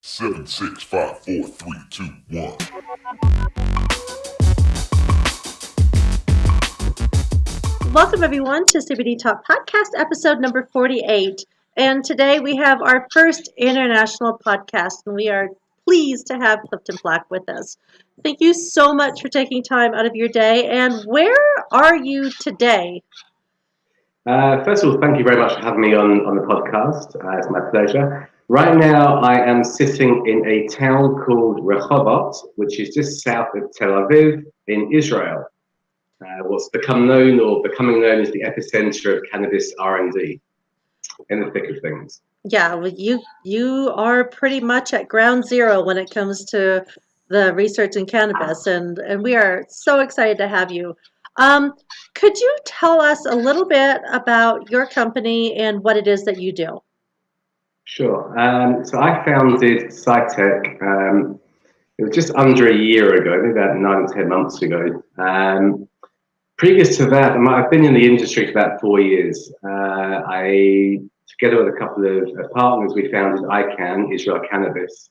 Seven, 6, 5, 4, 3, 2, 1. Welcome everyone to CBD Talk Podcast, episode number 48. And today we have our first international podcast, and we are pleased to have Clifton Flack with us. Thank you so much for taking time out of your day. And where are you today? First of all, thank you very much for having me on the podcast. It's my pleasure. Right now, I am sitting in a town called Rehovot, which is just south of Tel Aviv in Israel. What's becoming known as the epicenter of cannabis R&D, in the thick of things. Yeah, well, you are pretty much at ground zero when it comes to the research in cannabis, and we are so excited to have you. Could you tell us a little bit about your company and what it is that you do? Sure. So I founded CiiTECH. It was just under a year ago, I think about 9 or 10 months ago. Previous to that, I've been in the industry for about 4 years. Together with a couple of partners, we founded ICANN, Israel Cannabis.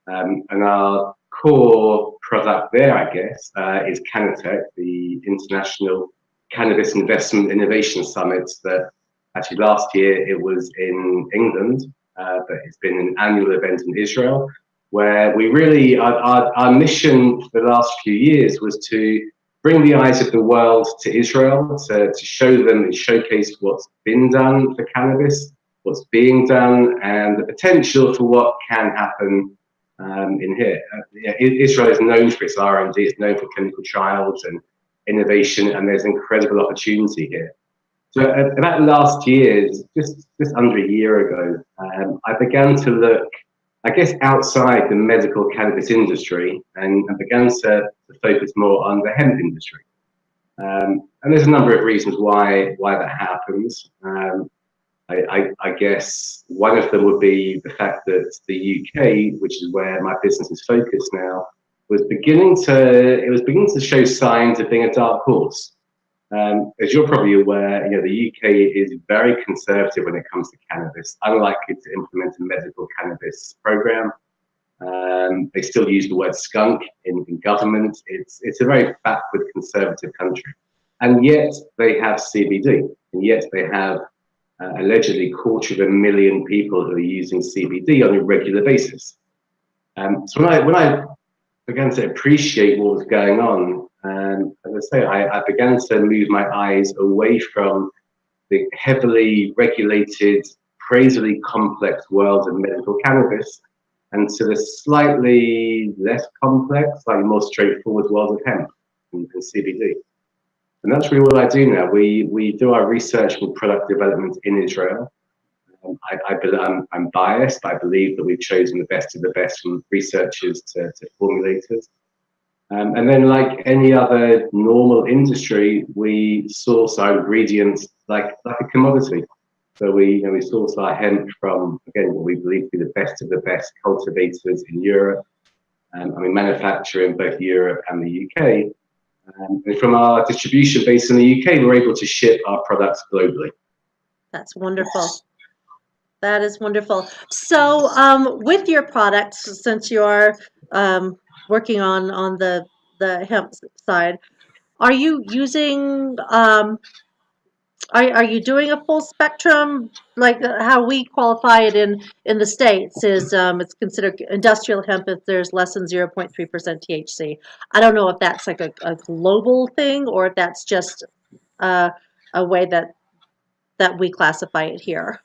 And our core product there, I guess, is CiiTECH, the International Cannabis Investment Innovation Summit that actually last year it was in England, but it's been an annual event in Israel, where we really, our mission for the last few years was to bring the eyes of the world to Israel, to show them and showcase what's been done for cannabis, what's being done, and the potential for what can happen in here. Israel is known for its R&D, it's known for clinical trials and innovation, and there's incredible opportunity here. So about last year, just under a year ago, I began to look, I guess, outside the medical cannabis industry and began to focus more on the hemp industry. And there's a number of reasons why that happens. I guess one of them would be the fact that the UK, which is where my business is focused now, was beginning to show signs of being a dark horse. As you're probably aware, the UK is very conservative when it comes to cannabis, unlikely to implement a medical cannabis program. They still use the word skunk in government. It's a very backward conservative country. And yet they have CBD, and yet they have allegedly 250,000 people who are using CBD on a regular basis. So when I began to appreciate what was going on, as I say, I began to move my eyes away from the heavily regulated, crazily complex world of medical cannabis and to the slightly less complex, slightly more straightforward world of hemp and CBD. And that's really what I do now. We do our research and product development in Israel. I'm biased. I believe that we've chosen the best of the best from researchers to formulators. And then, like any other normal industry, we source our ingredients like a commodity. So we source our hemp from, again, what we believe to be the best of the best cultivators in Europe. And we manufacture in both Europe and the UK. And from our distribution base in the UK, we're able to ship our products globally. That's wonderful. That is wonderful. So with your products, since you're working on the hemp side, are you using are you doing a full spectrum, like how we qualify it in the States is it's considered industrial hemp if there's less than 0.3% THC. I don't know if that's like a global thing or if that's just a way that we classify it here.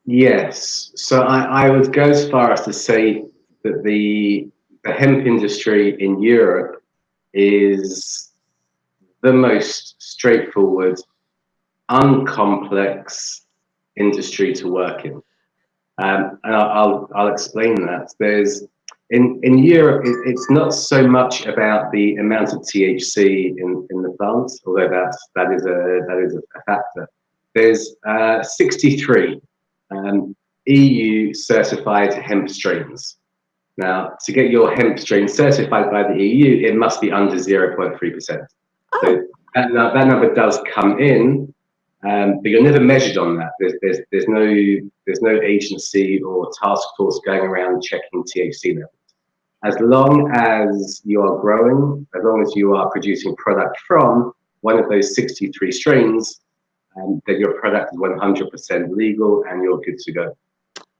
Yes. So I would go as far as to say that the hemp industry in Europe is the most straightforward, uncomplex industry to work in. And I'll explain that. There's in Europe, it's not so much about the amount of THC in the plants, although that is a factor. There's 63 EU certified hemp strains. Now, to get your hemp strain certified by the EU, it must be under 0.3%. So that number does come in, but you're never measured on that. There's no agency or task force going around checking THC levels. As long as you are growing, as long as you are producing product from one of those 63 strains, then your product is 100% legal and you're good to go.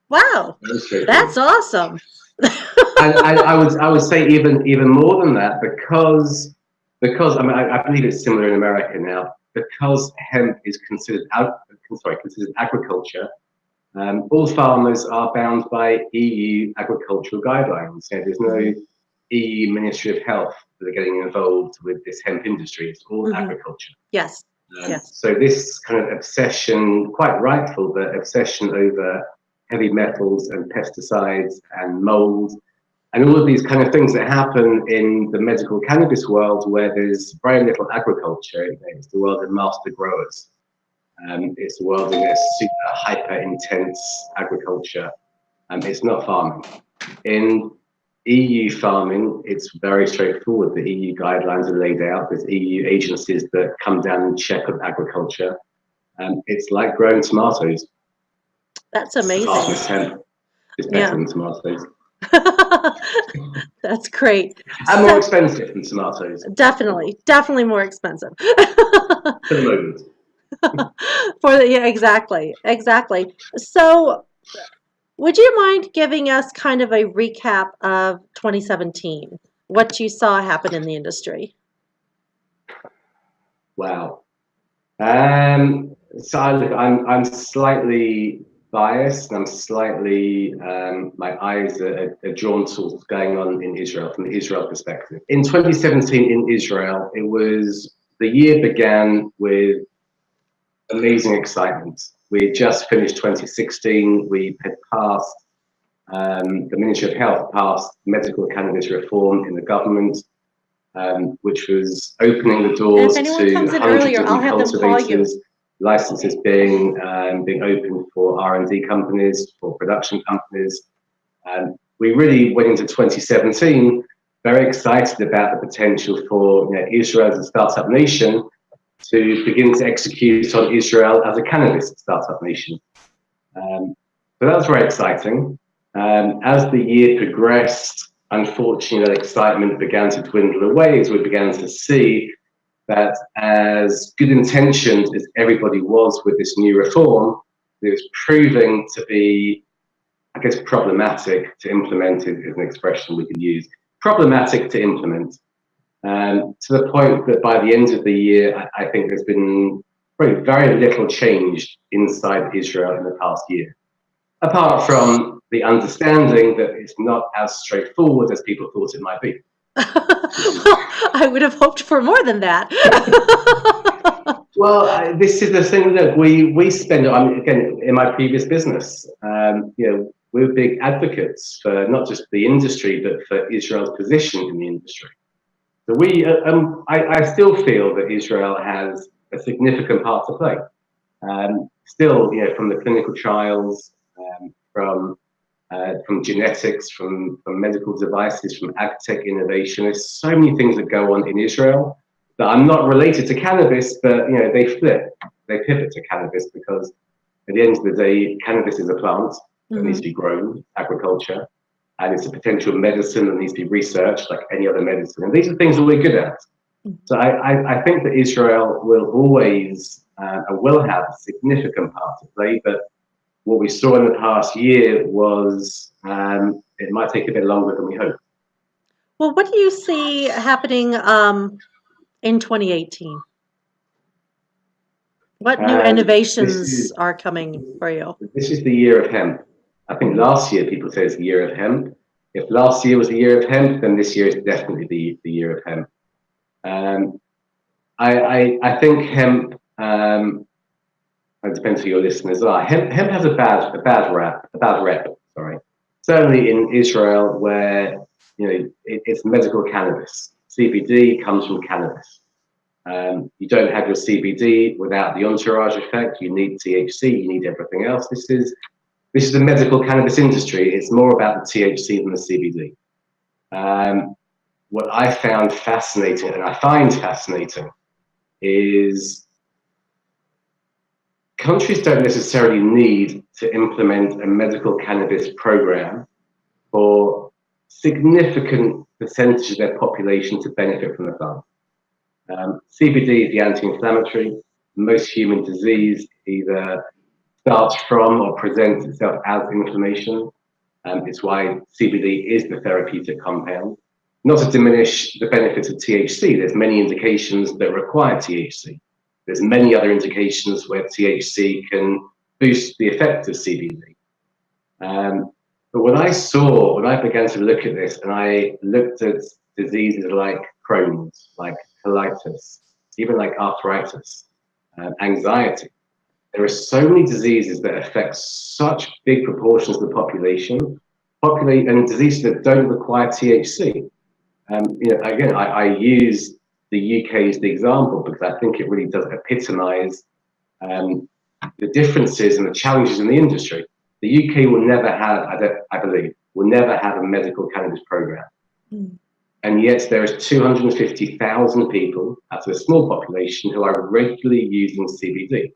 Wow, that's awesome. and I would say even more than that, because I mean I believe it's similar in America now, because hemp is considered agriculture. All farmers are bound by EU agricultural guidelines. There's no EU Ministry of Health that are getting involved with this hemp industry. It's all agriculture. Yes. Yes. So this kind of obsession, quite rightful, but obsession over heavy metals and pesticides and mold and all of these kind of things that happen in the medical cannabis world, where there's very little agriculture. It's the world of master growers. It's the world of super hyper intense agriculture. It's not farming. In EU farming, it's very straightforward. The EU guidelines are laid out. There's EU agencies that come down and check on agriculture. It's like growing tomatoes. That's amazing. It's better than tomatoes. That's great. And more expensive than tomatoes. Definitely more expensive. For the moment. Exactly. So, would you mind giving us kind of a recap of 2017? What you saw happen in the industry? Wow. So I'm slightly biased, and I'm slightly my eyes are drawn to what's going on in Israel from the Israel perspective. In 2017 in Israel, the year began with amazing excitement. We had just finished 2016. We had passed, the Ministry of Health passed medical cannabis reform in the government, which was opening the doors to hundreds of cultivators, licenses being opened for R&D companies, for production companies. We really went into 2017 very excited about the potential for Israel as a startup nation to begin to execute on Israel as a cannabis startup nation. So that was very exciting. As the year progressed, unfortunately, that excitement began to dwindle away as we began to see that, as good intentioned as everybody was with this new reform, it was proving to be, I guess, problematic to implement. It is an expression we can use. Problematic to implement. To the point that by the end of the year, I think there's been probably very little change inside Israel in the past year, apart from the understanding that it's not as straightforward as people thought it might be. I would have hoped for more than that. Well, this is the thing that we spend. Again, in my previous business, we're big advocates for not just the industry, but for Israel's position in the industry. So I still feel that Israel has a significant part to play. Still, from the clinical trials, from genetics, from medical devices, from ag-tech innovation. There's so many things that go on in Israel that I'm not related to cannabis, but they pivot to cannabis, because at the end of the day, cannabis is a plant that needs to be grown, agriculture, and it's a potential medicine that needs to be researched like any other medicine. And these are things that we're good at. So I think that Israel will always will have a significant part to play, but what we saw in the past year was it might take a bit longer than we hoped. Well, what do you see happening in 2018? What new innovations are coming for you? This is the year of hemp. I think last year people say it's the year of hemp. If last year was the year of hemp, then this year is definitely the year of hemp. I think hemp. It depends who your listeners are. Hemp has a bad rep. Sorry. Certainly in Israel, where it's medical cannabis. CBD comes from cannabis. You don't have your CBD without the entourage effect. You need THC. You need everything else. This is the medical cannabis industry. It's more about the THC than the CBD. What I found fascinating, and I find fascinating, is countries don't necessarily need to implement a medical cannabis program for significant percentage of their population to benefit from the plant. CBD is the anti-inflammatory. Most human disease either starts from or presents itself as inflammation. It's why CBD is the therapeutic compound. Not to diminish the benefits of THC, there's many indications that require THC. There's many other indications where THC can boost the effect of CBD. But when I began to look at this, and I looked at diseases like Crohn's, like colitis, even like arthritis, anxiety, there are so many diseases that affect such big proportions of the population, and diseases that don't require THC. Again, I use the UK as the example because I think it really does epitomize the differences and the challenges in the industry. The UK will never have, I believe, will never have a medical cannabis program. And yet there is 250,000 people out of a small population who are regularly using CBD.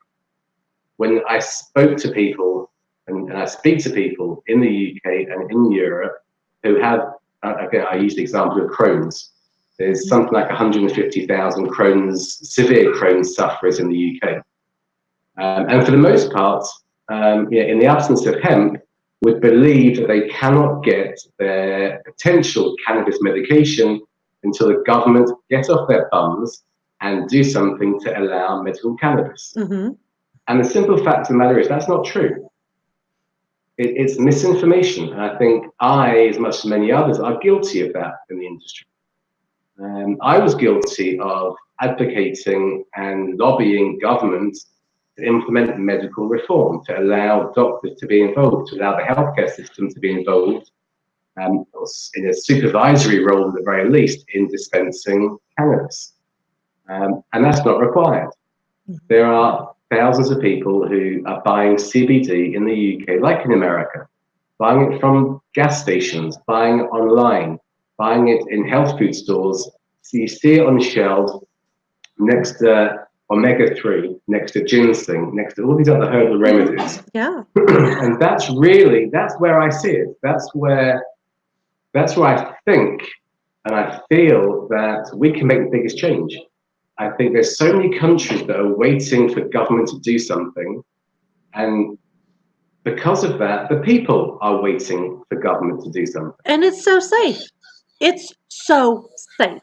When I spoke to people, and I speak to people in the UK and in Europe who have, again, I use the example of Crohn's. There's something like 150,000 severe Crohn's sufferers in the UK. And for the most part, in the absence of hemp, would believe that they cannot get their potential cannabis medication until the government get off their bums and do something to allow medical cannabis. And the simple fact of the matter is that's not true. It's misinformation. And I think I, as much as many others, are guilty of that in the industry. I was guilty of advocating and lobbying governments to implement medical reform, to allow doctors to be involved, to allow the healthcare system to be involved in a supervisory role at the very least in dispensing cannabis. And that's not required. There are thousands of people who are buying CBD in the UK, like in America, buying it from gas stations, buying it online, buying it in health food stores. So you see it on shelves next to omega-3, next to ginseng, next to all these other herbal remedies. Yeah. And that's where I see it. That's where I think and I feel that we can make the biggest change. I think there's so many countries that are waiting for government to do something, and because of that, the people are waiting for government to do something. And it's so safe. It's so safe.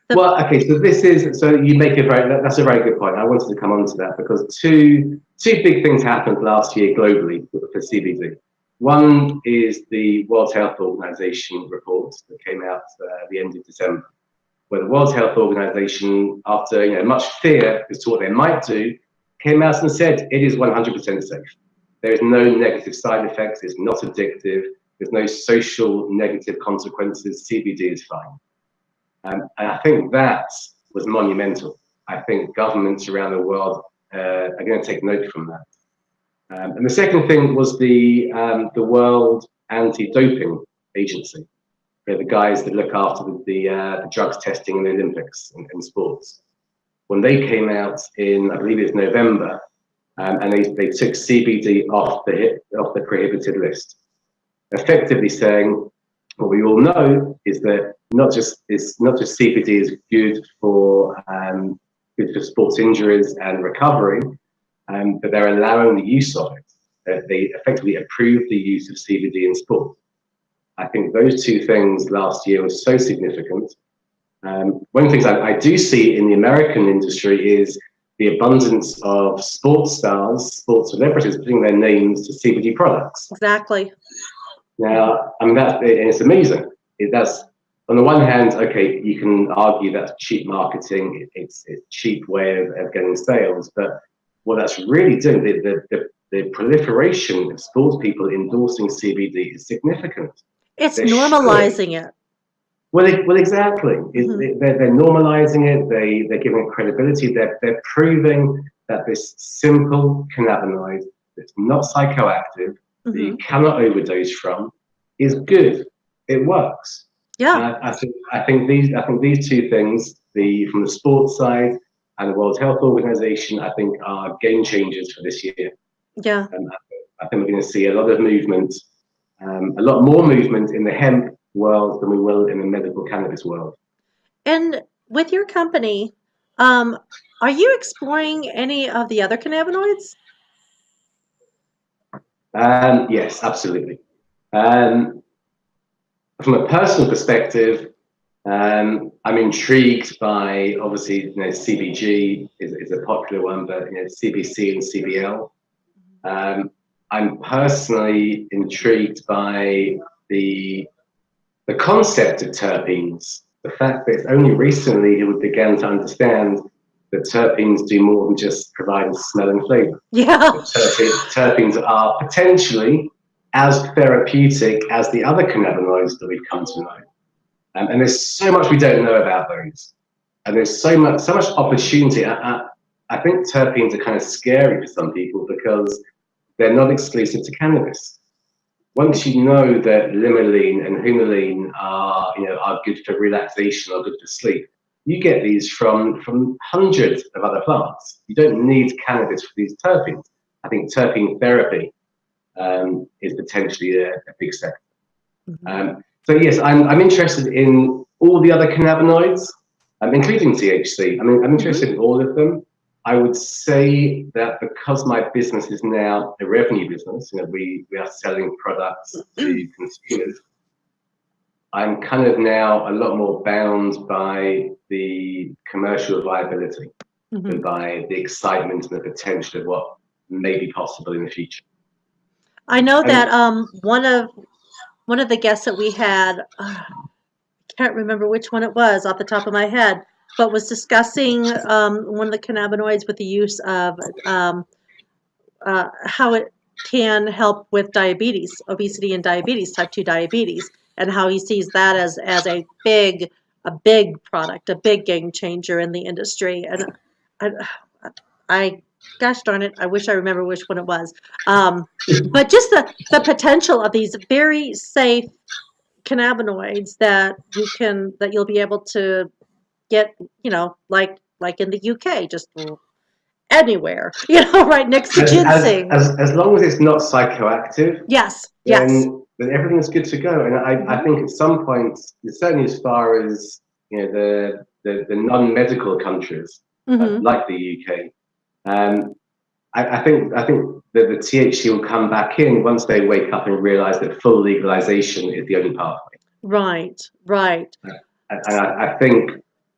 Well, okay, so you make that's a very good point. I wanted to come on to that because two big things happened last year globally for CBD. One is the World Health Organization report that came out at the end of December, where the World Health Organization, after much fear as to what they might do, came out and said it is 100% safe. There is no negative side effects. It's not addictive. There's no social negative consequences. CBD is fine. And I think that was monumental. I think governments around the world are going to take note from that. And the second thing was the World Anti-Doping Agency. They're the guys that look after the drugs testing in the Olympics and sports. When they came out in, I believe it's November, and they took CBD off the prohibited list, effectively saying, what we all know is that not just CBD is good for sports injuries and recovery, but they're allowing the use of it. They effectively approved the use of CBD in sport. I think those two things last year was so significant. One of the things I do see in the American industry is the abundance of sports stars, sports celebrities putting their names to CBD products. Exactly. Now, I mean, it's amazing. That's, on the one hand, okay, you can argue that's cheap marketing, it's a cheap way of getting sales, but what that's really doing, the proliferation of sports people endorsing CBD is significant. It's normalizing it. Well, exactly. Mm-hmm. They're normalizing it. They're giving it credibility. They're proving that this simple cannabinoid that's not psychoactive, that you cannot overdose from, is good. It works. Yeah. And I think these two things, from the sports side and the World Health Organization, I think, are game changers for this year. Yeah. I think we're going to see a lot of movement, a lot more movement in the hemp world than we will in the medical cannabis world. And with your company, are you exploring any of the other cannabinoids? Yes, absolutely. From a personal perspective, I'm intrigued by, obviously, CBG is a popular one, but CBC and CBL. I'm personally intrigued by the concept of terpenes. The fact that it's only recently we began to understand that terpenes do more than just provide smell and flavor. Yeah. Terpenes are potentially as therapeutic as the other cannabinoids that we've come to know. And there's so much we don't know about those. And there's so much opportunity. I think terpenes are kind of scary for some people because they're not exclusive to cannabis. Once you know that limonene and humulene are good for relaxation or good for sleep, you get these from hundreds of other plants. You don't need cannabis for these terpenes. I think terpene therapy is potentially a big sector. So yes, I'm interested in all the other cannabinoids, including THC. I'm interested in all of them. I would say that because my business is now a revenue business, we are selling products to consumers, I'm kind of now a lot more bound by the commercial viability than by the excitement and the potential of what may be possible in the future. I know that one of the guests that we had, I can't remember which one it was off the top of my head, but was discussing one of the cannabinoids with the use of how it can help with diabetes, obesity and diabetes, type 2 diabetes, and how he sees that as a big product, a big game changer in the industry. And I gosh darn it, I wish I remember which one it was. But just the potential of these very safe cannabinoids that you'll be able to get, like in the UK, just anywhere, right next to ginseng. As long as it's not psychoactive, Yes. then everything's good to go. And I think at some point, certainly as far as the non-medical countries like the UK, I think that the THC will come back in once they wake up and realize that full legalization is the only pathway. Right. And I think,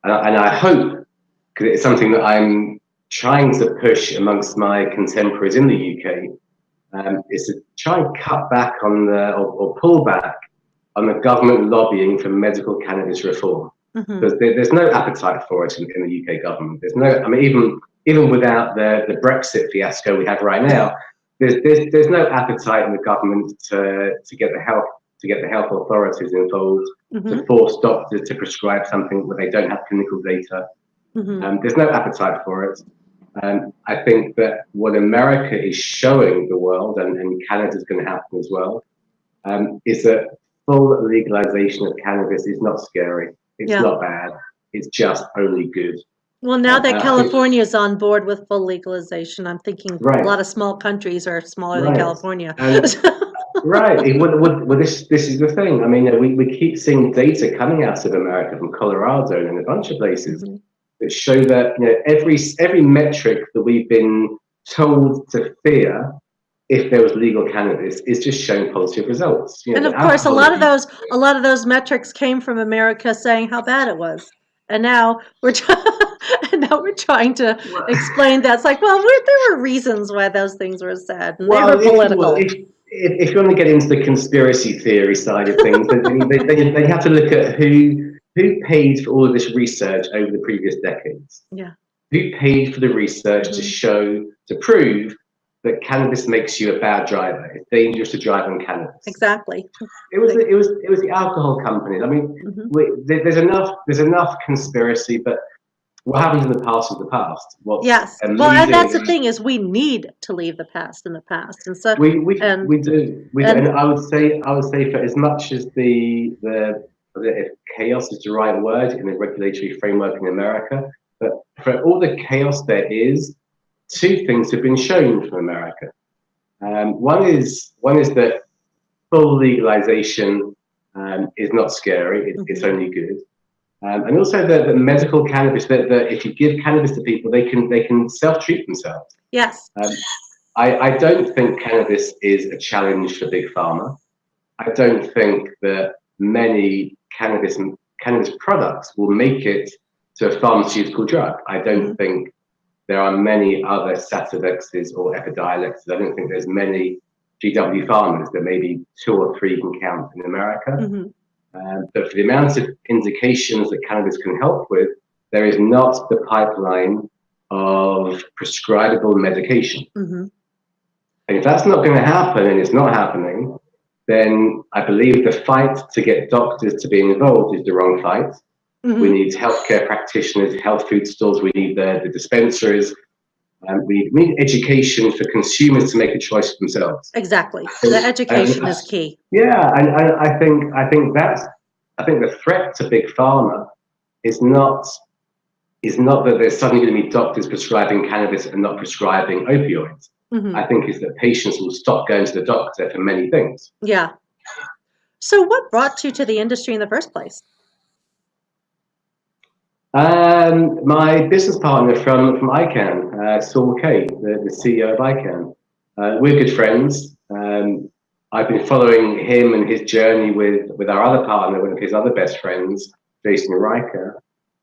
and I hope, because it's something that I'm trying to push amongst my contemporaries in the UK, is to try and cut back on or pull back on the government lobbying for medical cannabis reform. Because there's no appetite for it in the UK government. There's no, even without the Brexit fiasco we have right now, there's no appetite in the government to get the health authorities involved, to force doctors to prescribe something where they don't have clinical data. There's no appetite for it. I think that what America is showing the world, and Canada's going to happen as well, is that full legalization of cannabis is not scary. It's not bad. It's just only good. Well, now that California is on board with full legalization, I'm thinking a lot of small countries are smaller than California. Right. Well, this is the thing. I mean, we keep seeing data coming out of America from Colorado and a bunch of places that show that every metric that we've been told to fear if there was legal cannabis is just showing positive results. And of course, a lot of those metrics came from America saying how bad it was, and now we're trying to explain that. It's like, well, there were reasons why those things were said, and they were political. If you want to get into the conspiracy theory side of things, then they have to look at who paid for all of this research over the previous decades. Yeah. Who paid for the research to prove that cannabis makes you a bad driver? It's dangerous to drive on cannabis. Exactly. It was the alcohol companies. I mean, there's enough conspiracy, but what happened in the past is the past. Yes. Well, and that's the thing, is we need to leave the past in the past, and so we do. And I would say for as much as the if chaos is the right word in the regulatory framework in America, But for all the chaos there is, two things have been shown from America. One is that full legalization is not scary; it's only good. And also the medical cannabis, that if you give cannabis to people, they can self-treat themselves. Yes. I don't think cannabis is a challenge for Big Pharma. I don't think that many cannabis products will make it to a pharmaceutical drug. I don't think there are many other Satirdexes or Epidiolex. I don't think there's many GW Pharmas. There may be 2 or 3 you can count in America. But for the amount of indications that cannabis can help with, there is not the pipeline of prescribable medication. And if that's not going to happen, and it's not happening, then I believe the fight to get doctors to be involved is the wrong fight. We need healthcare practitioners, health food stores, we need the dispensaries, we need education for consumers to make a choice for themselves. Exactly. The education is key. Yeah, and I think the threat to Big Pharma is not that there's suddenly going to be doctors prescribing cannabis and not prescribing opioids. I think it's that patients will stop going to the doctor for many things. Yeah. So what brought you to the industry in the first place? My business partner from ICANN, Saul Kay, the CEO of ICANN. We're good friends. I've been following him and his journey with our other partner, one of his other best friends, Jason Riker.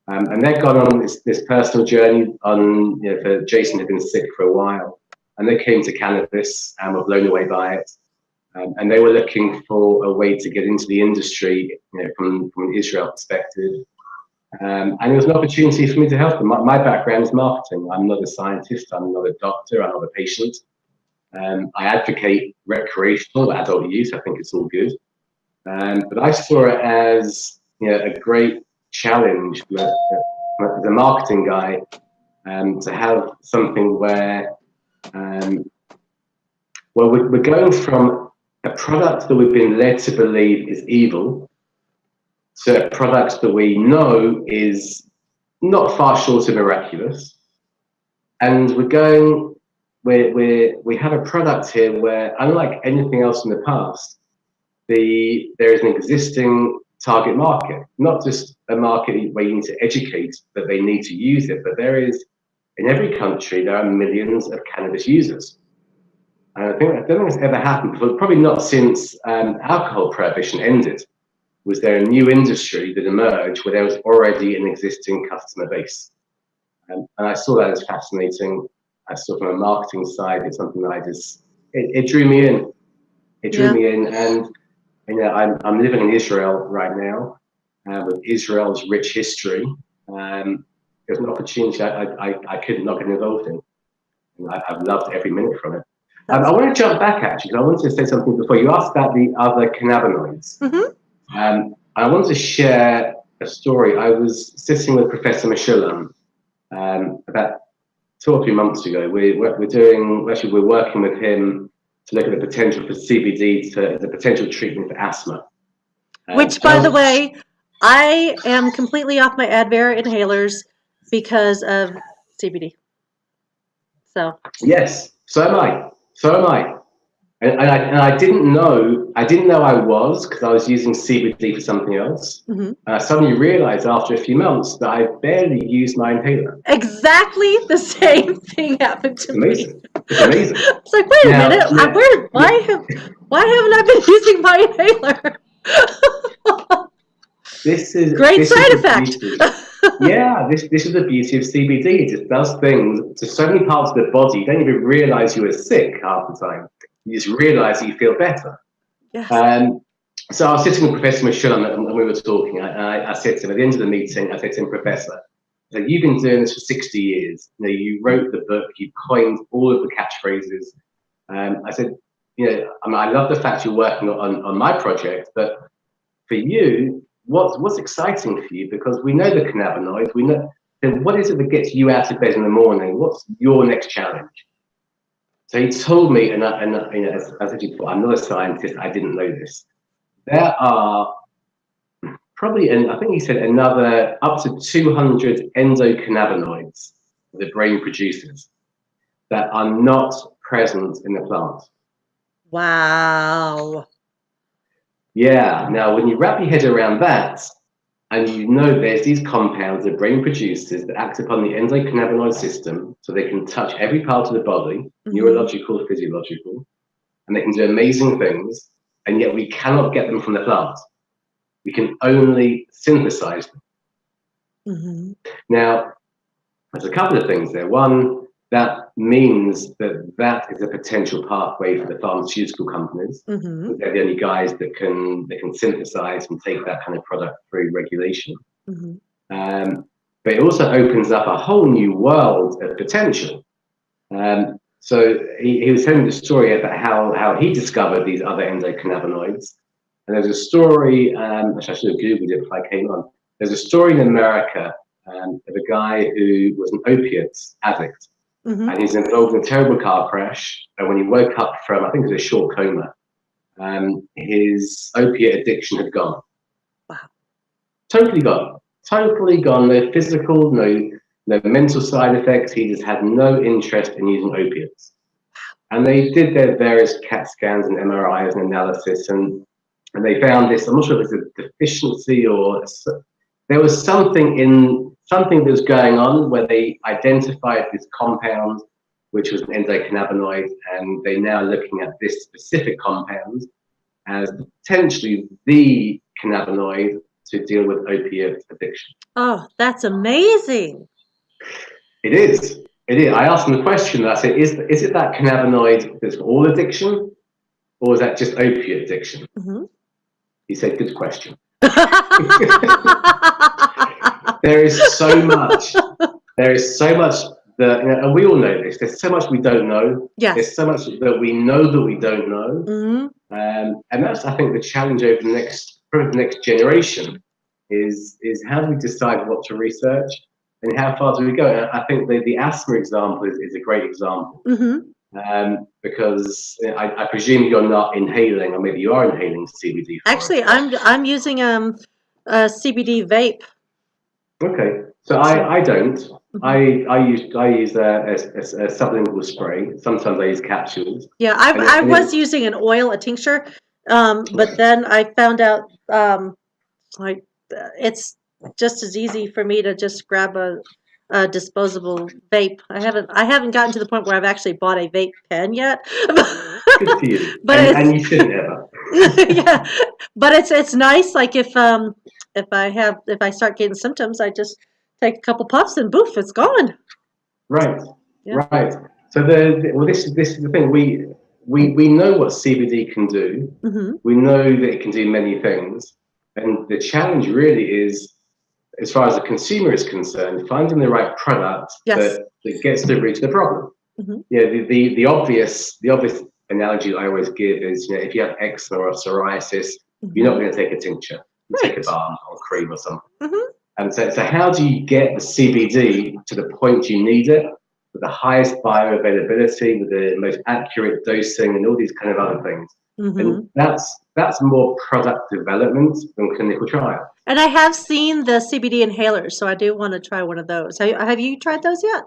And they've gone on this personal journey for Jason had been sick for a while. And they came to cannabis and were blown away by it. And they were looking for a way to get into the industry, from an Israel perspective. And it was an opportunity for me to help them. My background is marketing. I'm not a scientist. I'm not a doctor. I'm not a patient. I advocate recreational adult use. I think it's all good. But I saw it as a great challenge as a marketing guy to have something where we're going from a product that we've been led to believe is evil to a product that we know is not far short of miraculous, and we have a product here where, unlike anything else in the past, there is an existing target market, not just a market where you need to educate that they need to use it, but there is, in every country, there are millions of cannabis users. And I don't think it's ever happened before, probably not since alcohol prohibition ended. Was there a new industry that emerged where there was already an existing customer base? And I saw that as fascinating. I saw from a marketing side, it's something that it drew me in. It drew me in, and I'm living in Israel right now, with Israel's rich history. It was an opportunity I could not get involved in. And I've loved every minute from it. I want to jump back, actually, because I wanted to say something before. You asked about the other cannabinoids. I wanted to share a story. I was sitting with Professor Meshulam about 2 or 3 months ago. We're working with him to look at the potential for CBD as a potential treatment for asthma. Which, by the way, I am completely off my Advair inhalers because of CBD. So yes, so am I. And I didn't know I was, because I was using CBD for something else. And I suddenly realized after a few months that I barely used my inhaler. Exactly the same thing happened to me. It's amazing. It's like, wait a minute, why haven't I been using my inhaler? This is great side effect. This is the beauty of CBD. It just does things to so many parts of the body. You don't even realize you were sick half the time. You just realize you feel better. Yes. So I was sitting with Professor Meshulam and we were talking. I said to him at the end of the meeting, I said to him, Professor, you've been doing this for 60 years. You wrote the book, you coined all of the catchphrases. I said, I love the fact you're working on my project, but for you, what's exciting for you? Because we know the cannabinoids, we know, then what is it that gets you out of bed in the morning? What's your next challenge? So he told me, and as I said before, I'm not a scientist, I didn't know this. There are probably, and I think he said another up to 200 endocannabinoids the brain produces that are not present in the plant. Wow. Yeah. Now, when you wrap your head around that, and you know there's these compounds the brain produces that act upon the endocannabinoid system, so they can touch every part of the body, neurological, physiological, and they can do amazing things, and yet we cannot get them from the plant. We can only synthesize them. Now, there's a couple of things there. One, that means that is a potential pathway for the pharmaceutical companies. They're the only guys that can synthesize and take that kind of product through regulation. But it also opens up a whole new world of potential. So he was telling the story about how he discovered these other endocannabinoids. And there's a story, which I should have Googled it if I came on. There's a story in America of a guy who was an opiates addict. And he's involved in a terrible car crash. And when he woke up from, I think it was a short coma, his opiate addiction had gone. Wow. Totally gone. Totally gone. No physical, no mental side effects. He just had no interest in using opiates. And they did their various CAT scans and MRIs and analysis, and they found this. I'm not sure if it's a deficiency or there was something that was going on where they identified this compound, which was an endocannabinoid, and they're now looking at this specific compound as potentially the cannabinoid to deal with opiate addiction. Oh, that's amazing. It is. It is. I asked him the question. I said, is it that cannabinoid that's for all addiction, or is that just opiate addiction? He said, good question. There is so much. There is so much that, and we all know this. There's so much we don't know. Yes. There's so much that we know that we don't know. And that's, I think, the challenge over the next generation is how do we decide what to research and how far do we go? And I think the asthma example is a great example. Because I presume you're not inhaling, or maybe you are inhaling CBD. Actually, I'm using a CBD vape. Okay, so I don't. I use a sublingual spray. Sometimes I use capsules. Yeah, I was using an oil, a tincture, but then I found out like it's just as easy for me to just grab a disposable vape. I haven't gotten to the point where I've actually bought a vape pen yet. Good for you. But and you shouldn't ever. Yeah, but it's nice. Like if I start getting symptoms, I just take a couple puffs and boof, it's gone. Right. Yeah. Right. So this is the thing. We know what CBD can do. We know that it can do many things, and the challenge really is, as far as the consumer is concerned, finding the right product that gets to the root of the problem. Yeah, the obvious analogy I always give is, if you have eczema or psoriasis, you're not going to take a tincture. You take a balm or cream or something. And so how do you get the CBD to the point you need it, with the highest bioavailability, with the most accurate dosing, and all these kind of other things? And that's more product development than clinical trial. And I have seen the CBD inhalers, so I do want to try one of those. Have you tried those yet?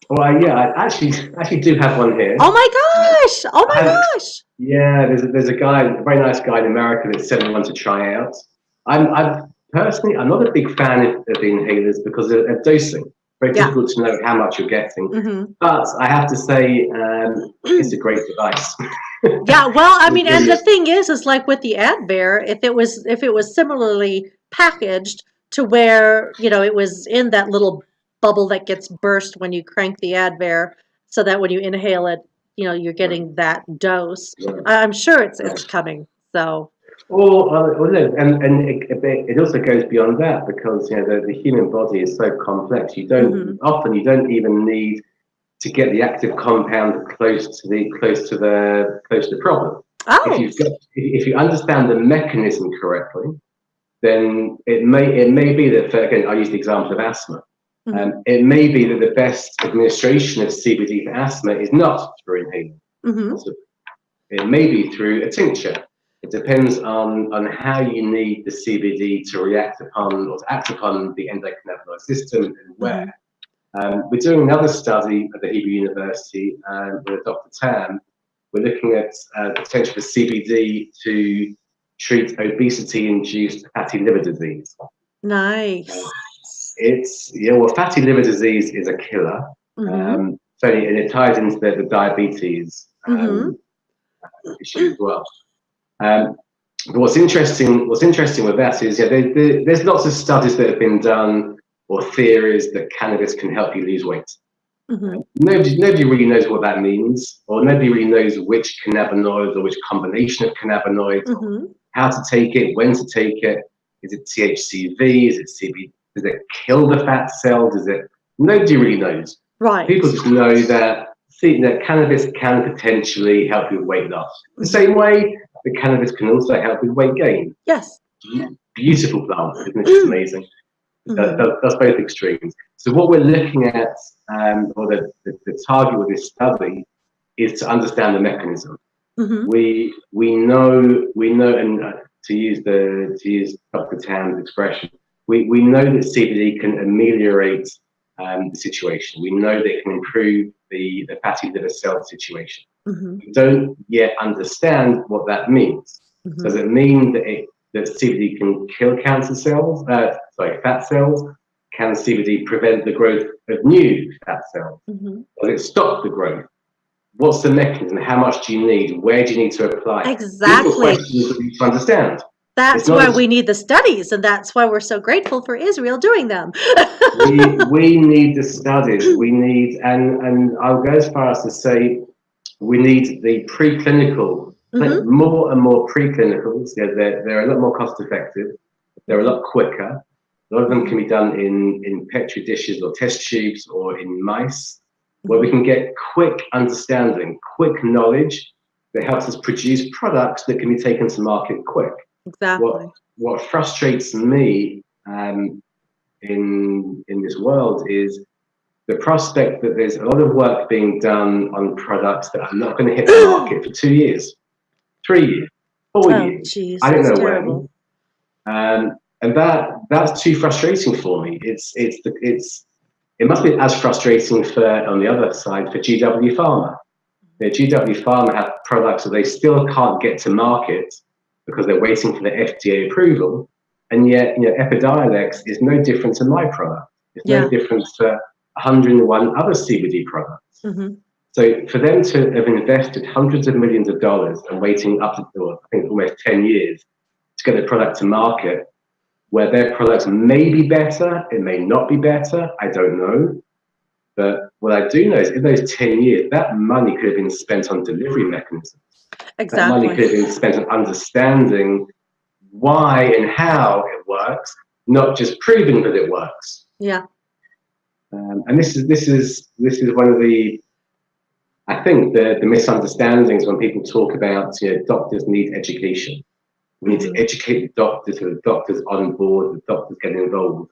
Well, yeah, I actually do have one here. Oh my gosh! Oh my gosh! Yeah, there's a guy, a very nice guy in America that sent me one to try out. I'm personally not a big fan of the inhalers because of dosing. Very difficult to know how much you're getting. But I have to say, it's a great device. Yeah, well, I mean, and the thing is like with the Advair, if it was similarly packaged to where it was in that little bubble that gets burst when you crank the Advair, so that when you inhale it, you're getting that dose. I'm sure it's coming. So. No, and it also goes beyond that, because the human body is so complex. You don't even need to get the active compound close to the problem. Oh. If you understand the mechanism correctly, then it may be that, again, I use the example of asthma. It may be that the best administration of CBD for asthma is not through inhaling. It may be through a tincture. It depends on how you need the CBD to react upon or to act upon the endocannabinoid system and where. We're doing another study at the Hebrew University with Dr. Tam. We're looking at the potential for CBD to treat obesity-induced fatty liver disease. Nice. Well, fatty liver disease is a killer. And it ties into the diabetes issue as well. But what's interesting with that is, there's lots of studies that have been done or theories that cannabis can help you lose weight. Nobody really knows what that means, or nobody really knows which cannabinoids or which combination of cannabinoids, how to take it, when to take it. Is it THCV? Is it CBD? Does it kill the fat cells? Nobody really knows. Right. People just know that cannabis can potentially help you with weight loss. The same way that cannabis can also help with weight gain. Yes. Beautiful plant, isn't it? Just amazing. That's both extremes. So what we're looking at, or the target with this study, is to understand the mechanism. We know, and to use Dr. Tam's expression, we know that CBD can ameliorate the situation. We know that it can improve the fatty liver cell situation. We don't yet understand what that means. Does it mean that CBD can kill cancer cells? Fat cells? Can CBD prevent the growth of new fat cells? Does it stop the growth? What's the mechanism? How much do you need? Where do you need to apply? Exactly. These are questions that we need to understand. That's why we need the studies, and that's why we're so grateful for Israel doing them. we need the studies. We need, and I'll go as far as to say, we need the preclinical, more and more preclinicals. They're a lot more cost effective. They're a lot quicker. A lot of them can be done in petri dishes or test tubes or in mice, where we can get quick understanding, quick knowledge that helps us produce products that can be taken to market quick. Exactly. What frustrates me in this world is the prospect that there's a lot of work being done on products that are not going to hit the market for 2 years, 3 years, 4 years. Geez, I don't know terrible. when. And that's too frustrating for me. It must be as frustrating on the other side for GW Pharma. GW Pharma have products that they still can't get to market because they're waiting for the FDA approval, and yet Epidiolex is no different to my product. It's no different to 101 other CBD products. So for them to have invested hundreds of millions of dollars and waiting up to, I think, almost 10 years to get the product to market, where their products may be better, it may not be better, I don't know. But what I do know is in those 10 years, that money could have been spent on delivery mechanisms. Exactly. That money could have been spent on understanding why and how it works, not just proving that it works. Yeah. And this is one of the, I think, the misunderstandings when people talk about doctors need education. We need to educate the doctors, so the doctors on board, the doctors getting involved.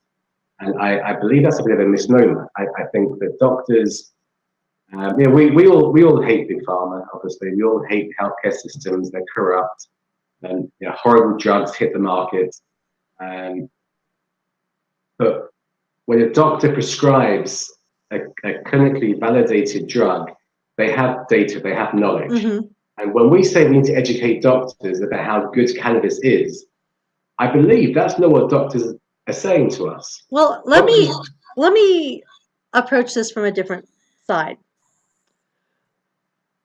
And I believe that's a bit of a misnomer. I think that doctors, we all hate Big Pharma, obviously. We all hate healthcare systems. They're corrupt. And horrible drugs hit the market. But when a doctor prescribes a clinically validated drug, they have data, they have knowledge. And when we say we need to educate doctors about how good cannabis is, I believe that's not what doctors are saying to us. Well, let me approach this from a different side.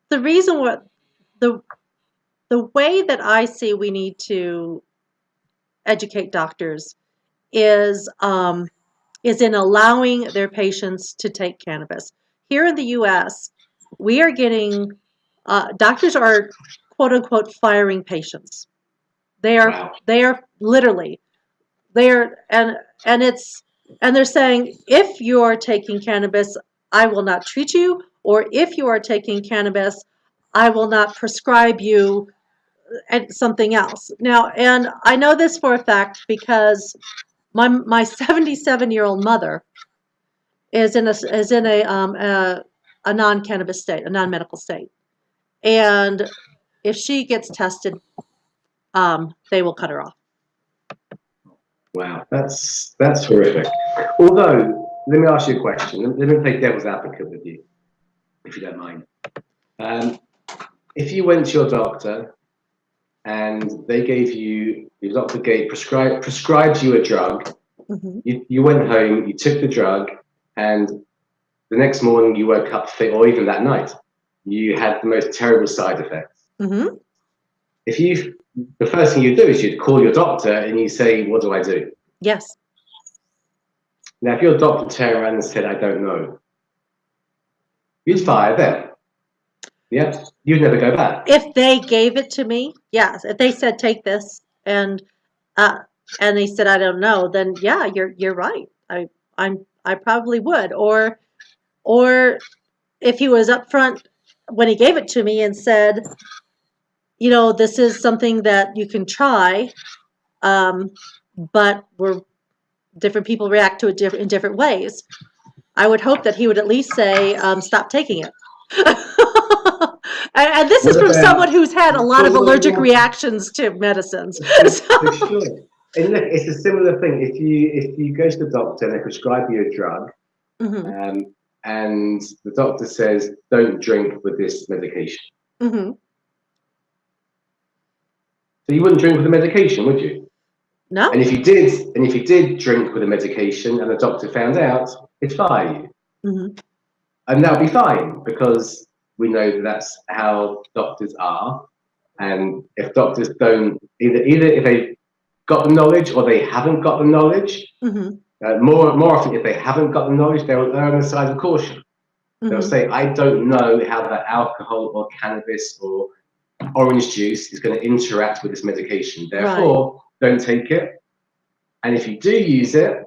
The reason the way that I see we need to educate doctors is in allowing their patients to take cannabis. Here in the U.S., we are getting doctors are quote unquote firing patients. They are literally and they're saying, if you're taking cannabis, I will not treat you, or if you are taking cannabis, I will not prescribe you something else. Now, and I know this for a fact because my 77-year-old mother is in a non-cannabis state, a non-medical state, and if she gets tested they will cut her off. Wow, that's horrific. Although, let me ask you a question. Let me play devil's advocate with you, if you don't mind. If you went to your doctor and they gave you, your doctor prescribed you a drug, Mm-hmm. you went home, you took the drug, and the next morning you woke up fit, or even that night, you had the most terrible side effects. Mm-hmm. The first thing you do is you'd call your doctor and you say, what do I do? Yes. Now, if your doctor turned around and said, I don't know, you'd fire them. Yeah, you'd never go back. If they gave it to me, yes. If they said take this and they said I don't know, then yeah, you're right. I probably would. Or if he was upfront when he gave it to me and said, you know, this is something that you can try, but different people react to it in different ways. I would hope that he would at least say, stop taking it. And this is What from about- someone who's had a lot of Well, allergic yeah. reactions to medicines. For sure. And look, it's a similar thing. If you go to the doctor and they prescribe you a drug, Mm-hmm. and the doctor says, don't drink with this medication. Mm-hmm. So you wouldn't drink with the medication, would you? No. And if you did drink with a medication and the doctor found out, he'd fire you. Mm-hmm. And that'll be fine, because we know that that's how doctors are. And if doctors don't, either if they got the knowledge or they haven't got the knowledge, Mm-hmm. more often if they haven't got the knowledge, they'll err on the side of caution. They'll Mm-hmm. say, I don't know how that alcohol or cannabis or orange juice is going to interact with this medication. Therefore, don't take it. And if you do use it,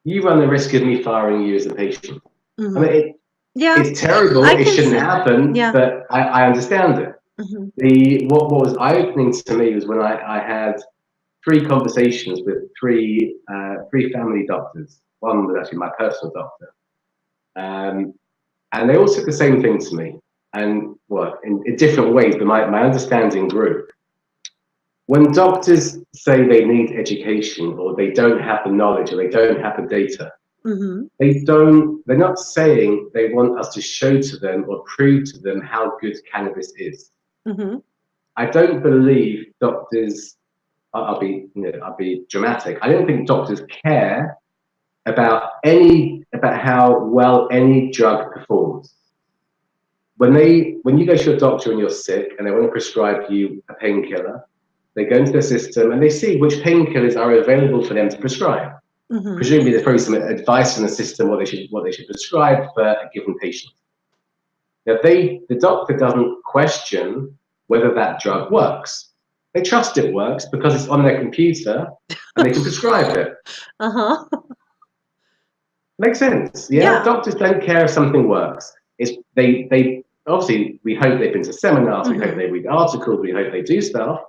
you run the risk of me firing you as a patient. Mm-hmm. I mean, Yeah. it's terrible. I It can shouldn't see- happen, yeah. but I understand it. Mm-hmm. What was eye-opening to me was when I had 3 conversations with three family doctors. One was actually my personal doctor. And they all said the same thing to me. And well, in different ways, but my understanding grew. When doctors say they need education, or they don't have the knowledge, or they don't have the data, Mm-hmm. they're not saying they want us to show to them or prove to them how good cannabis is. Mm-hmm. I don't believe doctors, I'll be dramatic. I don't think doctors care about how well any drug performs. When you go to your doctor and you're sick and they want to prescribe you a painkiller, they go into the system and they see which painkillers are available for them to prescribe. Mm-hmm. Presumably there's probably some advice in the system what they should prescribe for a given patient. Now the doctor doesn't question whether that drug works. They trust it works because it's on their computer and they can prescribe it. Uh-huh. Makes sense. Yeah? Yeah. Doctors don't care if something works. They obviously, we hope they've been to seminars, we hope they read articles, we hope they do stuff.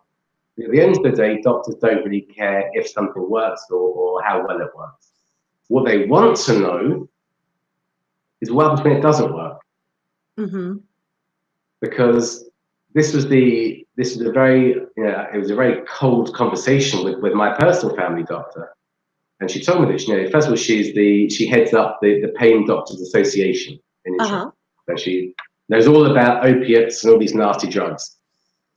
At the end of the day, doctors don't really care if something works or how well it works. What they want to know is what happens when it doesn't work. Mm-hmm. Because this was a very cold conversation with my personal family doctor. And she told me that, first of all, she heads up the Pain Doctors Association in Israel. So she knows all about opiates and all these nasty drugs.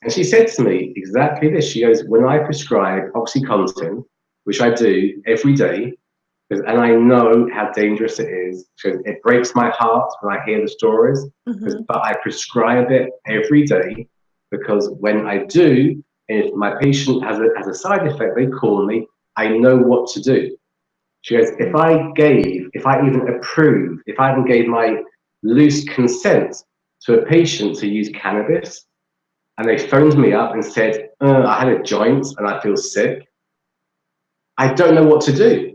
And she said to me exactly this. She goes, when I prescribe OxyContin, which I do every day, and I know how dangerous it is, she goes, it breaks my heart when I hear the stories, but I prescribe it every day because when I do, if my patient has a side effect, they call me, I know what to do. She goes, if I even gave my loose consent to a patient to use cannabis, and they phoned me up and said, I had a joint and I feel sick, I don't know what to do.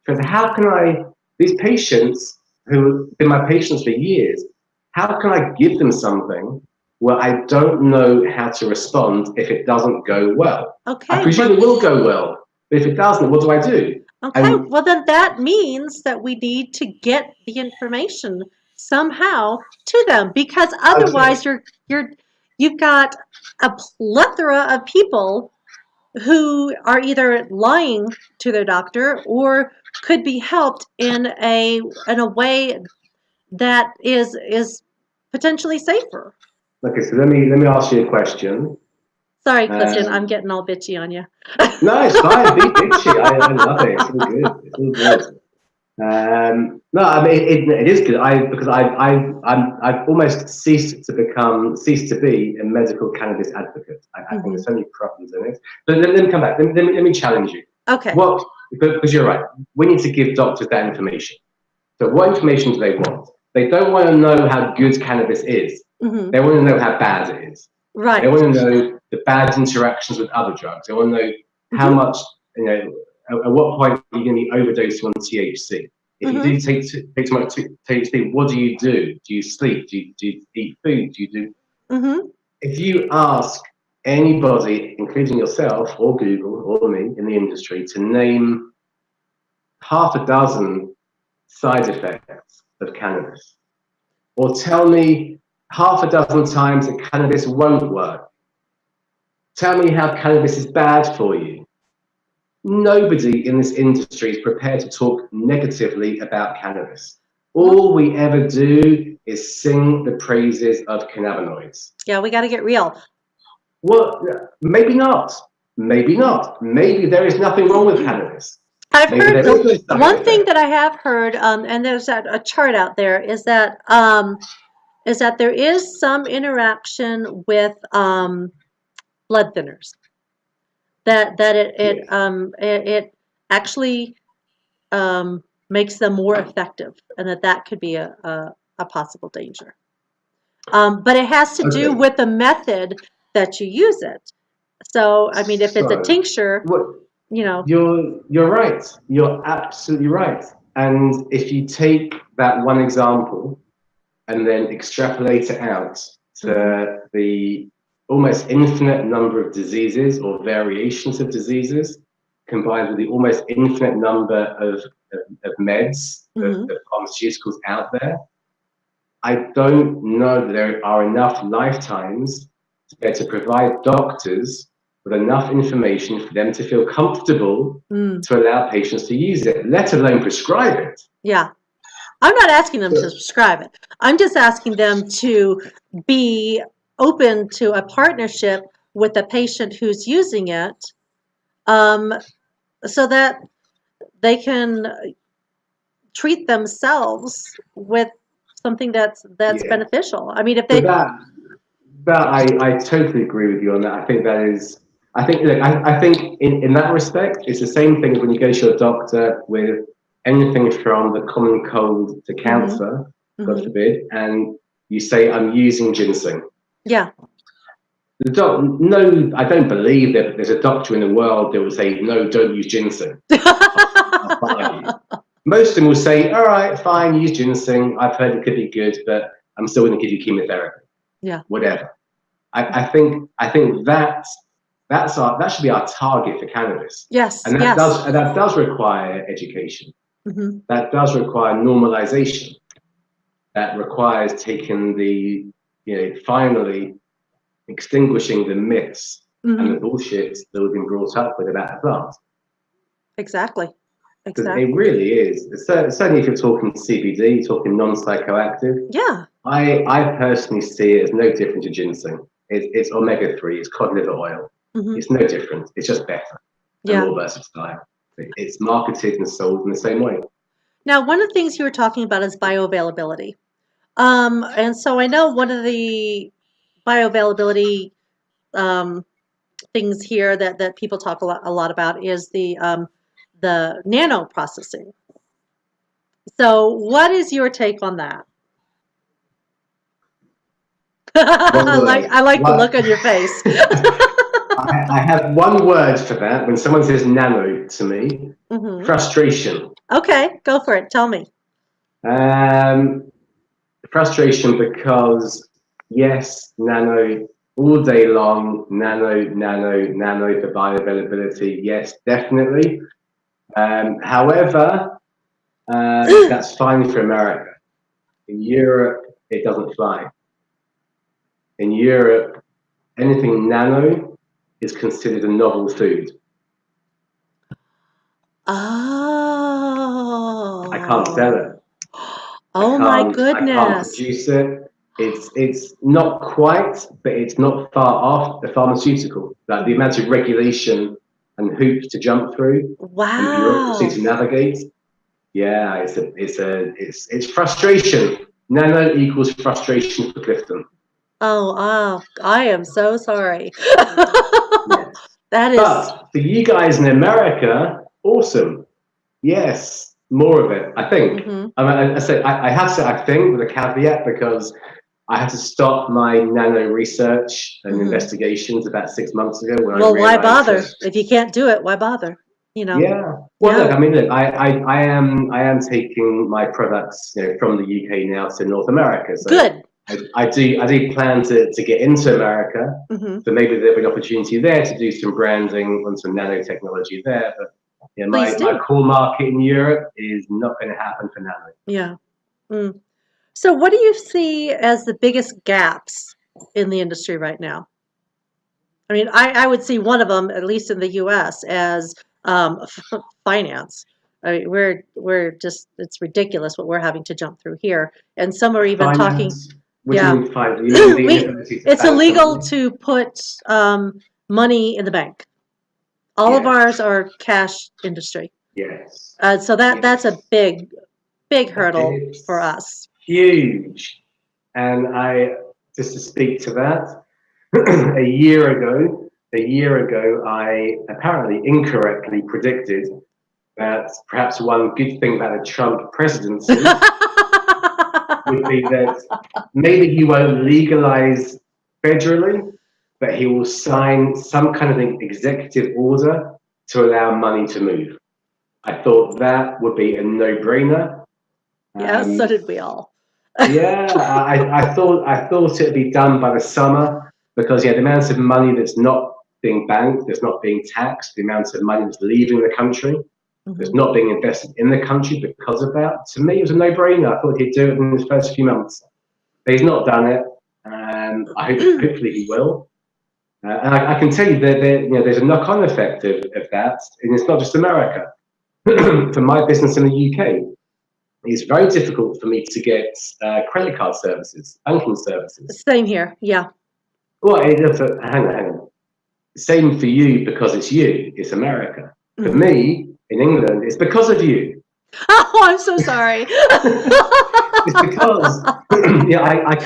Because how can these patients who have been my patients for years, how can I give them something where I don't know how to respond if it doesn't go well? Okay. I presume it will go well, but if it doesn't, what do I do? Okay, well then that means that we need to get the information somehow to them, because otherwise you've got a plethora of people who are either lying to their doctor or could be helped in a way that is potentially safer. Okay, so let me ask you a question. Sorry, Clifton, I'm Um, getting all bitchy on you. no, it's fine. Be bitchy. I love it. It's all good. It's all good. No, I mean it is good. Because I've almost ceased to be a medical cannabis advocate. I think there's so many problems in it. But let me come back. Let me challenge you. Okay. What? Because you're right. We need to give doctors that information. So what information do they want? They don't want to know how good cannabis is. They want to know how bad it is. Right. They want to know the bad interactions with other drugs. They want to know how much, at what point are you going to be overdosing on THC? If you do take too much THC, what do you do? Do you sleep? Do you eat food? Do you do? If you ask anybody, including yourself or Google or me in the industry, to name half a dozen side effects of cannabis, or tell me half a dozen times that cannabis won't work, tell me how cannabis is bad for you. Nobody in this industry is prepared to talk negatively about cannabis. All we ever do is sing the praises of cannabinoids. Yeah, we got to get real. Well, maybe not. Maybe not. Maybe there is nothing wrong with cannabis. I've heard one thing effect. that I have heard, and there's a chart out there, is that there is some interaction with blood thinners. That it actually makes them more effective, and that could be a possible danger. But it has to do with the method that you use it. So, I mean, if it's a tincture, You're right. You're absolutely right. And if you take that one example and then extrapolate it out to the almost infinite number of diseases or variations of diseases, combined with the almost infinite number of meds, of pharmaceuticals out there, I don't know that there are enough lifetimes to be able to provide doctors with enough information for them to feel comfortable to allow patients to use it, let alone prescribe it. Yeah. I'm not asking them to prescribe it. I'm just asking them to be open to a partnership with a patient who's using it, so that they can treat themselves with something that's beneficial. I mean, if they I totally agree with you on that. I think that is. I think in that respect, it's the same thing as when you go to your doctor with anything from the common cold to cancer, God forbid, and you say, "I'm using ginseng." Yeah. No, I don't believe that there's a doctor in the world that will say, "No, don't use ginseng." I'll fire you. Most of them will say, "All right, fine, use ginseng. I've heard it could be good, but I'm still going to give you chemotherapy." Yeah. Whatever. I think that should be our target for cannabis. Yes. And that does require education. That does require normalization. That requires taking finally extinguishing the myths and the bullshit that we've been brought up with about the plant. Exactly. It really is. Certainly if you're talking CBD, you're talking non-psychoactive. Yeah. I personally see it as no different to ginseng. It's omega-3, it's cod liver oil. It's no different. It's just better and more versatile. It's marketed and sold in the same way. Now, one of the things you were talking about is bioavailability. And so I know one of the bioavailability things here that people talk a lot about is the nano processing. So what is your take on that? I like the look on your face. I have one word for that. When someone says nano to me, frustration. Okay, go for it. Tell me. Frustration because, yes, nano all day long, nano for bioavailability. Yes, definitely. However, that's fine for America. In Europe, it doesn't fly. In Europe, anything nano is considered a novel food. Oh. I can't sell it. Oh my I can't goodness. produce it. It's not quite, but it's not far off the pharmaceutical. Like the amount of regulation and hoops to jump through and bureaucracy Wow. to navigate. Yeah, it's frustration. Nano equals frustration for Clifton. Oh, I am so sorry. Yes. That is, But for you guys in America, awesome. Yes, more of it, I think. mhm. I mean, I have to say I think with a caveat because I had to stop my nano research and Mhm. investigations about 6 months ago when I Well, why realized bother? that, If you can't do it, why bother? You know? yeah. Well, Yeah. look, I mean, look, I am taking my products, from the UK now to North America. So Good. I do plan to get into America. hmm So maybe there'll be an opportunity there to do some branding and some nanotechnology there. But yeah, Please my do. core market in Europe is not going to happen for nano. Yeah. Mm. So what do you see as the biggest gaps in the industry right now? I mean, I would see one of them, at least in the US, as finance. I mean, we're just, it's ridiculous what we're having to jump through here. And some are even talking, Finance? What do you yeah, mean finance? You mean the inability to it's bank illegal something? to put money in the bank. All of Yes, ours are cash industry. yes, So that's a yes. big hurdle for It's us. huge. And just to speak to that, a year ago, I apparently incorrectly predicted that perhaps one good thing about a Trump presidency would be that maybe he won't legalize federally, but he will sign some kind of an executive order to allow money to move. I thought that would be a no-brainer. Yeah, so Um, did we all. yeah, I thought it'd be done by the summer because the amount of money that's not being banked, that's not being taxed, the amount of money that's leaving the country, that's Mhm. not being invested in the country because of that. To me, it was a no-brainer. I thought he'd do it in his first few months. But he's not done it, and hopefully he will. And I can tell you that there's a knock-on effect of that, and it's not just America. For my business in the UK, it's very difficult for me to get credit card services, banking services. Same here. Yeah. Well, hang on. Same for you because it's you. It's America. For Mhm. me in England, it's because of you. Oh, I'm so sorry. It's because I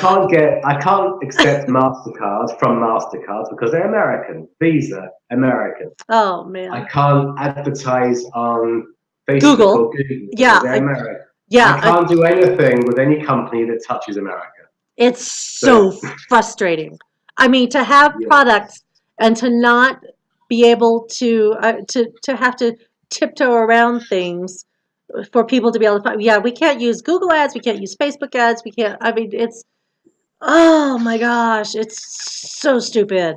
can't accept Mastercard from Mastercard because they're American. Visa, American. Oh I man. can't advertise on Facebook or Google. Google Yeah, because they're American. I yeah, can't do anything with any company that touches America. it's So so frustrating. I mean, to have yes, products and to not be able to have to tiptoe around things for people to be able to find. Yeah, we can't use Google ads, we can't use Facebook ads, we can't. I mean, it's oh my gosh, it's so stupid.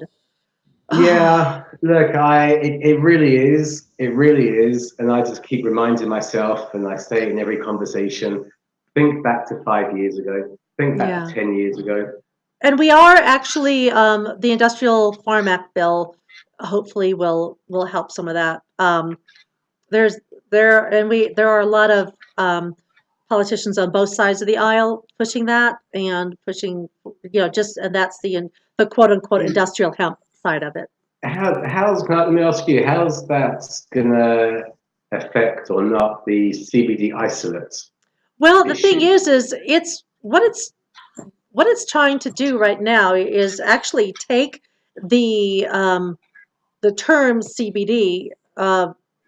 yeah. Look, it really is. It really is, and I just keep reminding myself, and I say it in every conversation. Think back to 5 years ago. Think back to Yeah. 10 years ago. And we are actually the Industrial Farm Act bill hopefully will help some of that. There's there are a lot of politicians on both sides of the aisle pushing that and pushing just and that's the quote unquote industrial hemp side of it. Let me ask you, how's that gonna affect or not the CBD isolates Well, the thing issue? is what it's trying to do right now is actually take the term CBD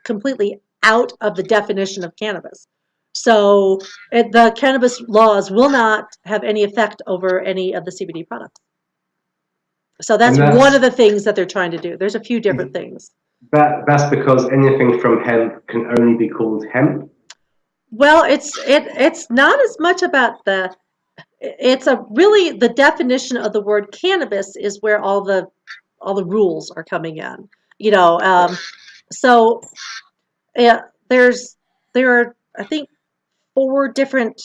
completely out of the definition of cannabis. So the cannabis laws will not have any effect over any of the CBD products. So And that's one of that's the things that they're trying to do. There's a few different things. that's because anything from hemp can only be called hemp. Well, it's not as much about it's a really the definition of the word cannabis is where all the rules are coming in. You know, so yeah, there are I think four different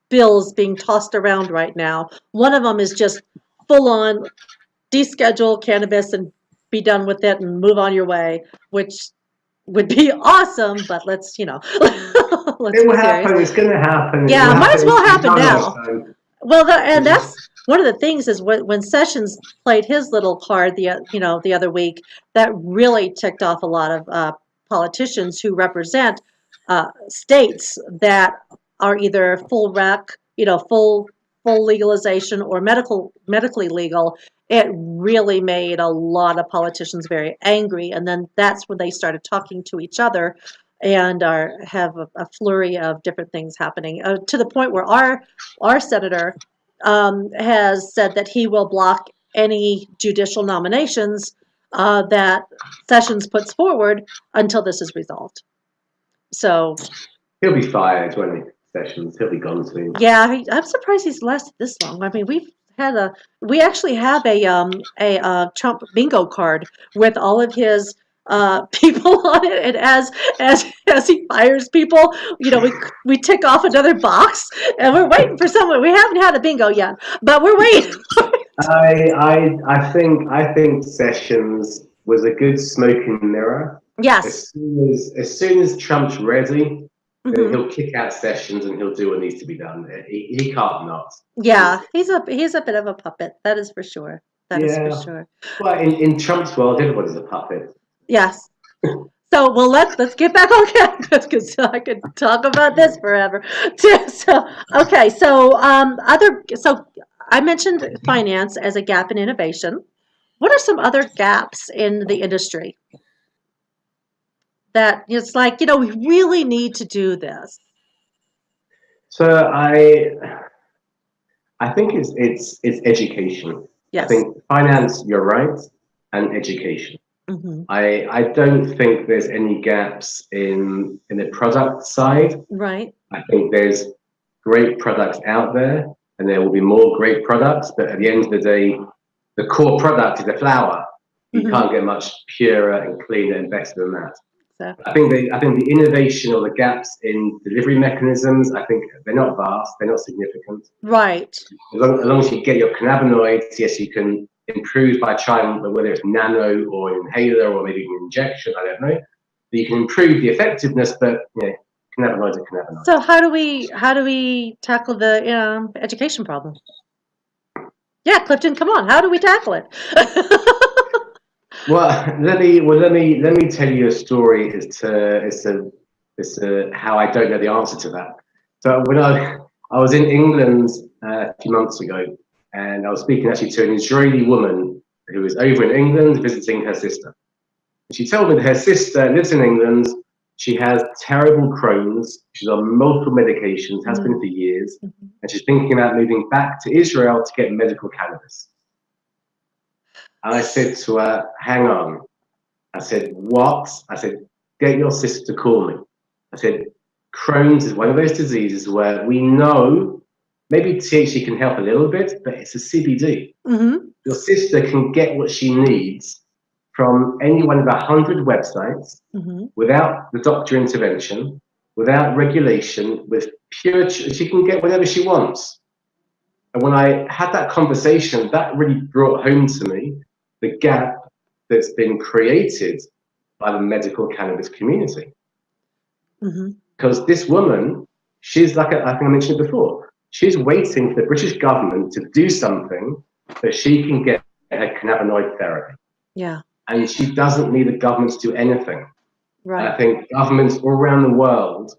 bills being tossed around right now. One of them is just full on. deschedule cannabis and be done with it and move on your way, which would be awesome, but let's, let's It be will serious. happen. It's going to happen. It Yeah, will might as well in happen our now. lifetime. Well, and that's one of the things is when Sessions played his little card the other week, that really ticked off a lot of politicians who represent states that are either full rec, full legalization or medically legal. It really made a lot of politicians very angry, and then that's when they started talking to each other and have a flurry of different things happening to the point where our senator has said that he will block any judicial nominations that Sessions puts forward until this is resolved. So He'll be fired when he Sessions. He'll be gone soon. yeah, I'm surprised he's lasted this long. I mean, we actually have a Trump bingo card with all of his people on it, and as he fires people, we tick off another box, and we're waiting for someone. We haven't had a bingo yet, but we're waiting. I think Sessions was a good smoking mirror. Yes. As soon as Trump's ready, then Mhm. he'll kick out Sessions and he'll do what needs to be done. He can't not. Yeah, he's a bit of a puppet. That is for sure. That is for Yeah. sure. Well, in Trump's world, everybody's a puppet. Yes. So, well, let's get back on campus because I could talk about this forever. So, okay. So, so I mentioned finance as a gap in innovation. What are some other gaps in the industry that it's like, we really need to do this? So I think it's education. I Yes. think finance, you're right, and education. Hmm. I don't think there's any gaps in the product side. Right. I think there's great products out there, and there will be more great products. But at the end of the day, the core product is the flower. You Mhm. can't get much purer and cleaner and better than that. So, I think the innovation or the gaps in delivery mechanisms, I think they're not vast, they're not significant. right. As long as you get your cannabinoids, yes, you can improve by trying whether it's nano or an inhaler or maybe an injection, I don't know. But you can improve the effectiveness, but cannabinoids are cannabinoids. So how do we tackle the education problem? Yeah, Clifton, come on. How do we tackle it? Well, let me tell you a story as to how I don't know the answer to that. So when I was in England a few months ago, and I was speaking actually to an Israeli woman who was over in England visiting her sister. She told me that her sister lives in England. She has terrible Crohn's. She's on multiple medications, has been for years, and she's thinking about moving back to Israel to get medical cannabis. And I said to her, hang on. I said, what? I said, get your sister to call me. I said, Crohn's is one of those diseases where we know maybe THC can help a little bit, but it's a CBD. Mm-hmm. Your sister can get what she needs from any one of 100 websites without the doctor intervention, without regulation, with she can get whatever she wants. And when I had that conversation, that really brought home to me the gap that's been created by the medical cannabis community. Because this woman, she's I think I mentioned it before, she's waiting for the British government to do something that she can get her cannabinoid therapy. Yeah. And she doesn't need the government to do anything. Right. And I think governments all around the world,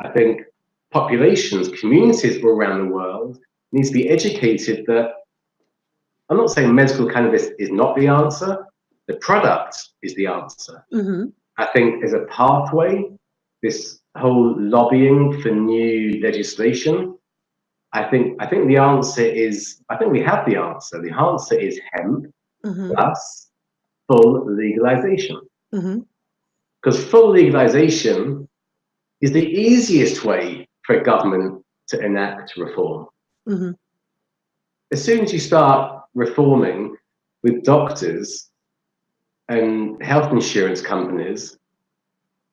I think populations, communities all around the world need to be educated that I'm not saying medical cannabis is not the answer. The product is the answer. I think as a pathway, this whole lobbying for new legislation, I think the answer is, I think we have the answer. The answer is hemp plus full legalization. Because full legalization is the easiest way for a government to enact reform. As soon as you start reforming with doctors and health insurance companies,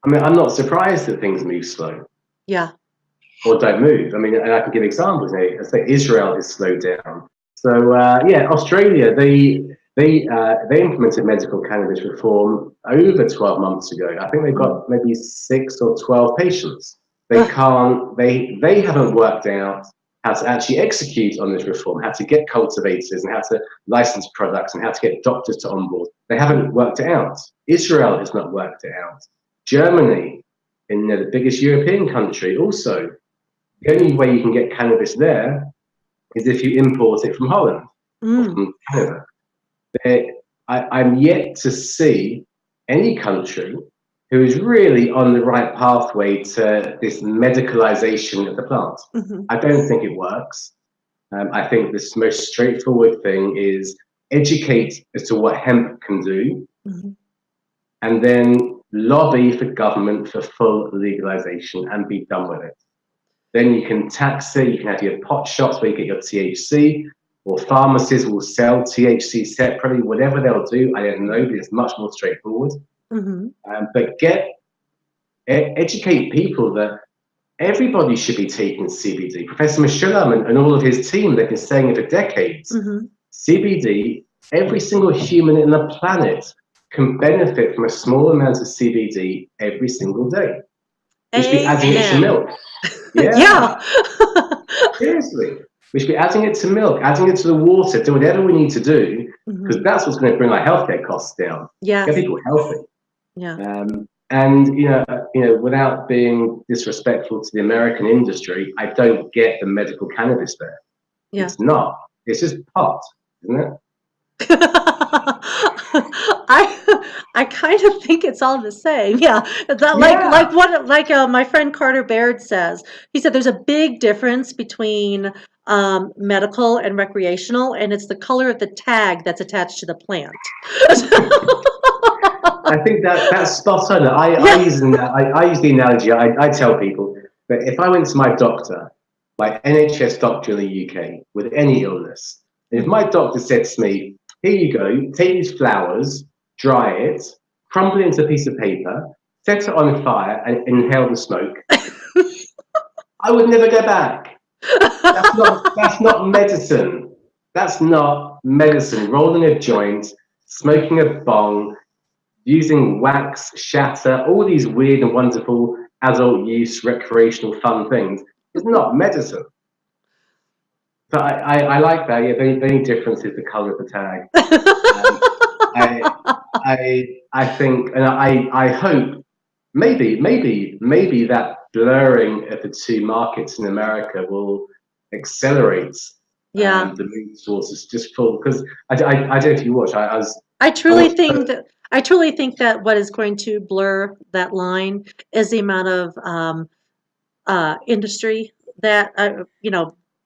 I mean, I'm not surprised that things move slow. Yeah. Or don't move. I mean, and I can give examples. I say Israel is slowed down. So Australia, they they implemented medical cannabis reform over 12 months ago. I think they've got maybe 6 or 12 patients. They haven't worked out how to actually execute on this reform, how to get cultivators and how to license products and how to get doctors to onboard. They haven't worked it out. Israel has not worked it out. Germany, in the biggest European country, also. The only way you can get cannabis there is if you import it from Holland or from Canada. I'm yet to see any country who is really on the right pathway to this medicalization of the plant. I don't think it works. I think the most straightforward thing is educate as to what hemp can do, and then lobby for government for full legalization and be done with it. Then you can tax it, you can have your pot shops where you get your THC, or pharmacies will sell THC separately, whatever they'll do, I don't know, but it's much more straightforward. But educate people that everybody should be taking CBD. Professor Meshulam and all of his team, they've been saying it for decades. CBD, every single human in the planet can benefit from a small amount of CBD every single day. We should be adding it to milk. Yeah. Seriously. We should be adding it to milk, adding it to the water, do whatever we need to do, because that's what's going to bring our healthcare costs down. Get people healthy. And you know, without being disrespectful to the American industry, I don't get the medical cannabis there. It's not. It's just pot, isn't it? I kind of think it's all the same. Like my friend Carter Baird says. He said there's a big difference between medical and recreational, and it's the color of the tag that's attached to the plant. I think that's spot on. I use the analogy. I tell people that if I went to my doctor, my NHS doctor in the UK, with any illness, and if my doctor said to me, "Here you go, take these flowers, dry it, crumble it into a piece of paper, set it on fire, and inhale the smoke," I would never go back. That's not medicine. That's not medicine. Rolling a joint, smoking a bong, using wax, shatter, all these weird and wonderful adult use, recreational, fun things. It's not medicine. So I like that. Yeah, the only difference is the color of the tag. I think, and I hope maybe that blurring of the two markets in America will accelerate the move towards this just full. Because I don't know if you watch. I truly think that what is going to blur that line is the amount of industry that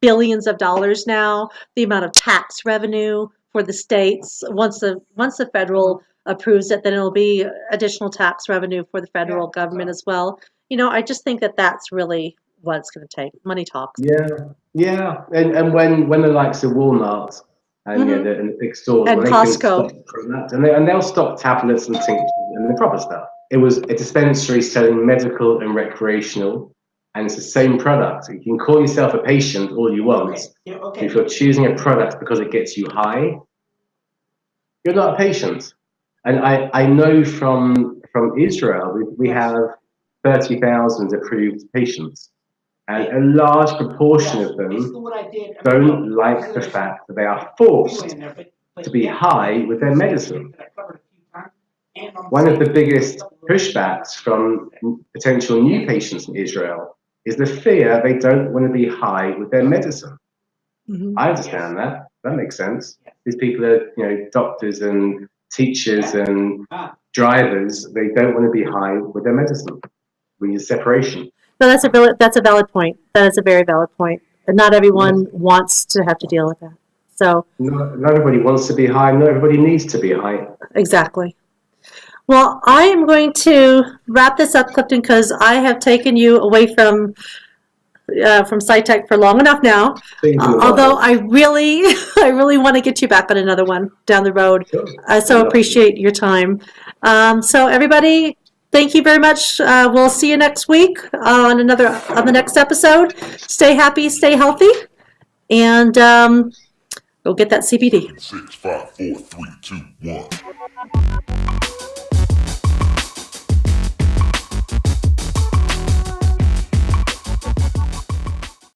billions of dollars now, the amount of tax revenue for the states. Once the federal approves it, then it'll be additional tax revenue for the federal government as well. I just think that that's really what it's going to take. Money talks. Yeah. And when the likes of Walmart and the big stores and Costco, and they'll stock tablets and tinctures and the proper stuff. It was a dispensary selling medical and recreational, and it's the same product. You can call yourself a patient all you want. If you're choosing a product because it gets you high, you're not a patient. And I know from Israel, we have 30,000 approved patients. And a large proportion of them don't like the fact that they are forced to be high with their medicine. One of the biggest pushbacks from potential new patients in Israel is the fear they don't want to be high with their medicine. I understand that. That makes sense. These people are, doctors and teachers and drivers. They don't want to be high with their medicine. We need separation. No, that's a valid point. That is a very valid point. And not everyone wants to have to deal with that. So not everybody wants to be high. Not everybody needs to be high. Exactly. Well, I am going to wrap this up, Clifton, because I have taken you away from CiiTECH for long enough now. Although I really want to get you back on another one down the road. Sure. I so appreciate your time. So everybody, thank you very much. We'll see you next week on the next episode. Stay happy, stay healthy, and Go get that CBD. 6, 5, 4, 3, 2, 1.